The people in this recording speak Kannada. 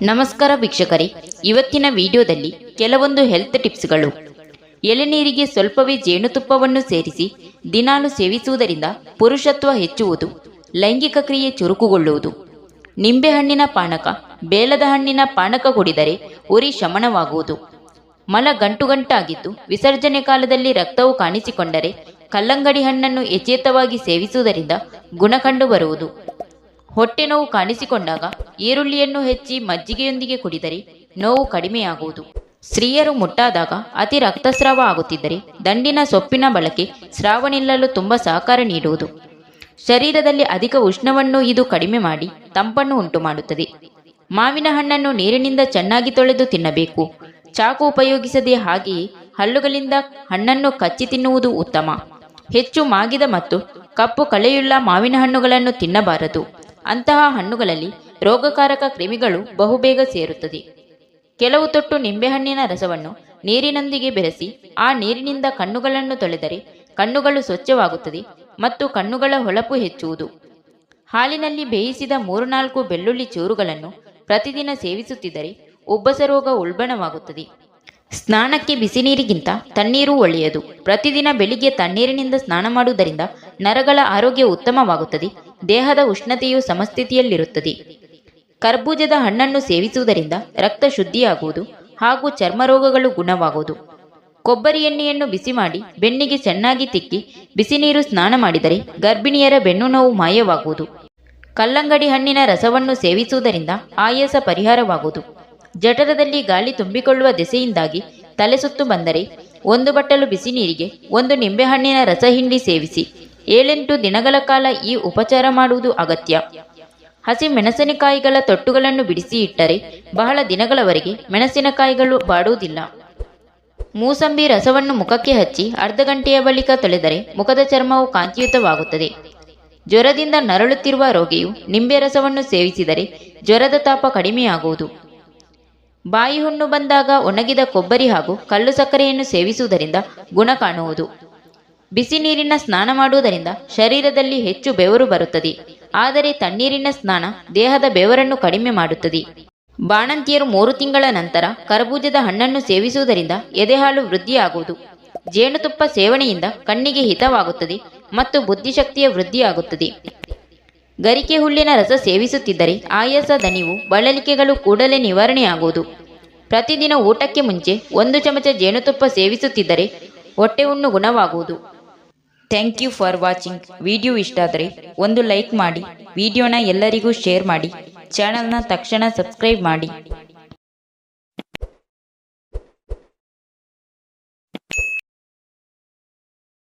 ನಮಸ್ಕಾರ ವೀಕ್ಷಕರೇ, ಇವತ್ತಿನ ವಿಡಿಯೋದಲ್ಲಿ ಕೆಲವೊಂದು ಹೆಲ್ತ್ ಟಿಪ್ಸ್ಗಳು. ಎಳೆನೀರಿಗೆ ಸ್ವಲ್ಪವೇ ಜೇನುತುಪ್ಪವನ್ನು ಸೇರಿಸಿ ದಿನಾಲು ಸೇವಿಸುವುದರಿಂದ ಪುರುಷತ್ವ ಹೆಚ್ಚುವುದು, ಲೈಂಗಿಕ ಕ್ರಿಯೆ ಚುರುಕುಗೊಳ್ಳುವುದು. ನಿಂಬೆಹಣ್ಣಿನ ಪಾನಕ, ಬೇಲದ ಹಣ್ಣಿನ ಪಾನಕ ಕುಡಿದರೆ ಉರಿ ಶಮನವಾಗುವುದು. ಮಲ ಗಂಟುಗಂಟಾಗಿದ್ದು ವಿಸರ್ಜನೆ ಕಾಲದಲ್ಲಿ ರಕ್ತವು ಕಾಣಿಸಿಕೊಂಡರೆ ಕಲ್ಲಂಗಡಿ ಹಣ್ಣನ್ನು ಯಥೇಚ್ಛವಾಗಿ ಸೇವಿಸುವುದರಿಂದ ಗುಣ ಕಂಡು ಬರುವುದು. ಹೊಟ್ಟೆ ನೋವು ಕಾಣಿಸಿಕೊಂಡಾಗ ಈರುಳ್ಳಿಯನ್ನು ಹೆಚ್ಚಿ ಮಜ್ಜಿಗೆಯೊಂದಿಗೆ ಕುಡಿದರೆ ನೋವು ಕಡಿಮೆಯಾಗುವುದು. ಸ್ತ್ರೀಯರು ಮುಟ್ಟಾದಾಗ ಅತಿ ರಕ್ತಸ್ರಾವ ಆಗುತ್ತಿದ್ದರೆ ದಂಡಿನ ಸೊಪ್ಪಿನ ಬಳಕೆ ಸ್ರಾವ ನಿಲ್ಲಲು ತುಂಬ ಸಹಕಾರ ನೀಡುವುದು. ಶರೀರದಲ್ಲಿ ಅಧಿಕ ಉಷ್ಣವನ್ನು ಇದು ಕಡಿಮೆ ಮಾಡಿ ತಂಪನ್ನು ಉಂಟು ಮಾಡುತ್ತದೆ. ಮಾವಿನ ಹಣ್ಣನ್ನು ನೀರಿನಿಂದ ಚೆನ್ನಾಗಿ ತೊಳೆದು ತಿನ್ನಬೇಕು. ಚಾಕು ಉಪಯೋಗಿಸದೆ ಹಾಗೆಯೇ ಹಲ್ಲುಗಳಿಂದ ಹಣ್ಣನ್ನು ಕಚ್ಚಿ ತಿನ್ನುವುದು ಉತ್ತಮ. ಹೆಚ್ಚು ಮಾಗಿದ ಮತ್ತು ಕಪ್ಪು ಕಳೆಯುಳ್ಳ ಮಾವಿನ ಹಣ್ಣುಗಳನ್ನು ತಿನ್ನಬಾರದು. ಅಂತಹ ಹಣ್ಣುಗಳಲ್ಲಿ ರೋಗಕಾರಕ ಕ್ರಿಮಿಗಳು ಬಹುಬೇಗ ಸೇರುತ್ತದೆ. ಕೆಲವು ತೊಟ್ಟು ನಿಂಬೆಹಣ್ಣಿನ ರಸವನ್ನು ನೀರಿನೊಂದಿಗೆ ಬೆರೆಸಿ ಆ ನೀರಿನಿಂದ ಕಣ್ಣುಗಳನ್ನು ತೊಳೆದರೆ ಕಣ್ಣುಗಳು ಸ್ವಚ್ಛವಾಗುತ್ತದೆ ಮತ್ತು ಕಣ್ಣುಗಳ ಹೊಳಪು ಹೆಚ್ಚುವುದು. ಹಾಲಿನಲ್ಲಿ ಬೇಯಿಸಿದ 3-4 ಬೆಳ್ಳುಳ್ಳಿ ಚೂರುಗಳನ್ನು ಪ್ರತಿದಿನ ಸೇವಿಸುತ್ತಿದ್ದರೆ ಉಬ್ಬಸ ರೋಗ ಉಲ್ಬಣವಾಗುತ್ತದೆ. ಸ್ನಾನಕ್ಕೆ ಬಿಸಿ ನೀರಿಗಿಂತ ತಣ್ಣೀರು ಒಳ್ಳೆಯದು. ಪ್ರತಿದಿನ ಬೆಳಿಗ್ಗೆ ತಣ್ಣೀರಿನಿಂದ ಸ್ನಾನ ಮಾಡುವುದರಿಂದ ನರಗಳ ಆರೋಗ್ಯ ಉತ್ತಮವಾಗುತ್ತದೆ. ದೇಹದ ಉಷ್ಣತೆಯು ಸಮಸ್ಥಿತಿಯಲ್ಲಿರುತ್ತದೆ. ಕರ್ಬೂಜದ ಹಣ್ಣನ್ನು ಸೇವಿಸುವುದರಿಂದ ರಕ್ತ ಶುದ್ಧಿಯಾಗುವುದು ಹಾಗೂ ಚರ್ಮ ರೋಗಗಳು ಗುಣವಾಗುವುದು. ಕೊಬ್ಬರಿ ಎಣ್ಣೆಯನ್ನು ಬಿಸಿ ಮಾಡಿ ಬೆನ್ನಿಗೆ ಚೆನ್ನಾಗಿ ತಿಕ್ಕಿ ಬಿಸಿ ನೀರು ಸ್ನಾನ ಮಾಡಿದರೆ ಗರ್ಭಿಣಿಯರ ಬೆನ್ನು ನೋವು ಮಾಯವಾಗುವುದು. ಕಲ್ಲಂಗಡಿ ಹಣ್ಣಿನ ರಸವನ್ನು ಸೇವಿಸುವುದರಿಂದ ಆಯಾಸ ಪರಿಹಾರವಾಗುವುದು. ಜಠರದಲ್ಲಿ ಗಾಳಿ ತುಂಬಿಕೊಳ್ಳುವ ದೆಸೆಯಿಂದಾಗಿ ತಲೆ ಸುತ್ತು ಬಂದರೆ 1 ಬಟ್ಟಲು ಬಿಸಿ ನೀರಿಗೆ 1 ನಿಂಬೆಹಣ್ಣಿನ ರಸ ಹಿಂಡಿ ಸೇವಿಸಿ. 7-8 ದಿನಗಳ ಕಾಲ ಈ ಉಪಚಾರ ಮಾಡುವುದು ಅಗತ್ಯ. ಹಸಿ ಮೆಣಸಿನಕಾಯಿಗಳ ತೊಟ್ಟುಗಳನ್ನು ಬಿಡಿಸಿ ಇಟ್ಟರೆ ಬಹಳ ದಿನಗಳವರೆಗೆ ಮೆಣಸಿನಕಾಯಿಗಳು ಬಾಡುವುದಿಲ್ಲ. ಮೂಸಂಬಿ ರಸವನ್ನು ಮುಖಕ್ಕೆ ಹಚ್ಚಿ ಅರ್ಧ ಗಂಟೆಯ ಬಳಿಕ ತೊಳೆದರೆ ಮುಖದ ಚರ್ಮವು ಕಾಂತಿಯುತವಾಗುತ್ತದೆ. ಜ್ವರದಿಂದ ನರಳುತ್ತಿರುವ ರೋಗಿಯು ನಿಂಬೆ ರಸವನ್ನು ಸೇವಿಸಿದರೆ ಜ್ವರದ ತಾಪ ಕಡಿಮೆಯಾಗುವುದು. ಬಾಯಿ ಹುಣ್ಣು ಬಂದಾಗ ಒಣಗಿದ ಕೊಬ್ಬರಿ ಹಾಗೂ ಕಲ್ಲು ಸಕ್ಕರೆಯನ್ನು ಸೇವಿಸುವುದರಿಂದ ಗುಣ ಕಾಣುವುದು. ಬಿಸಿ ನೀರಿನ ಸ್ನಾನ ಮಾಡುವುದರಿಂದ ಶರೀರದಲ್ಲಿ ಹೆಚ್ಚು ಬೆವರು ಬರುತ್ತದೆ. ಆದರೆ ತಣ್ಣೀರಿನ ಸ್ನಾನ ದೇಹದ ಬೆವರನ್ನು ಕಡಿಮೆ ಮಾಡುತ್ತದೆ. ಬಾಣಂತಿಯರು 3 ತಿಂಗಳ ನಂತರ ಕರ್ಬೂಜದ ಹಣ್ಣನ್ನು ಸೇವಿಸುವುದರಿಂದ ಎದೆಹಾಲು ವೃದ್ಧಿಯಾಗುವುದು. ಜೇನುತುಪ್ಪ ಸೇವನೆಯಿಂದ ಕಣ್ಣಿಗೆ ಹಿತವಾಗುತ್ತದೆ ಮತ್ತು ಬುದ್ಧಿಶಕ್ತಿಯ ವೃದ್ಧಿಯಾಗುತ್ತದೆ. ಗರಿಕೆ ಹುಲ್ಲಿನ ರಸ ಸೇವಿಸುತ್ತಿದ್ದರೆ ಆಯಾಸ, ದಣಿವು, ಬಳಲಿಕೆಗಳು ಕೂಡಲೇ ನಿವಾರಣೆಯಾಗುವುದು. ಪ್ರತಿದಿನ ಊಟಕ್ಕೆ ಮುಂಚೆ 1 ಚಮಚ ಜೇನುತುಪ್ಪ ಸೇವಿಸುತ್ತಿದ್ದರೆ ಹೊಟ್ಟೆ ಹುಣ್ಣು ಗುಣವಾಗುವುದು. Thank you for watching. Video ಇಷ್ಟ ಆದರೆ ಒಂದು ಲೈಕ್ ಮಾಡಿ, ವಿಡಿಯೋನ ಎಲ್ಲರಿಗೂ ಶೇರ್ ಮಾಡಿ, ಚಾನಲ್ನ ತಕ್ಷಣ ಸಬ್ಸ್ಕ್ರೈಬ್ ಮಾಡಿ.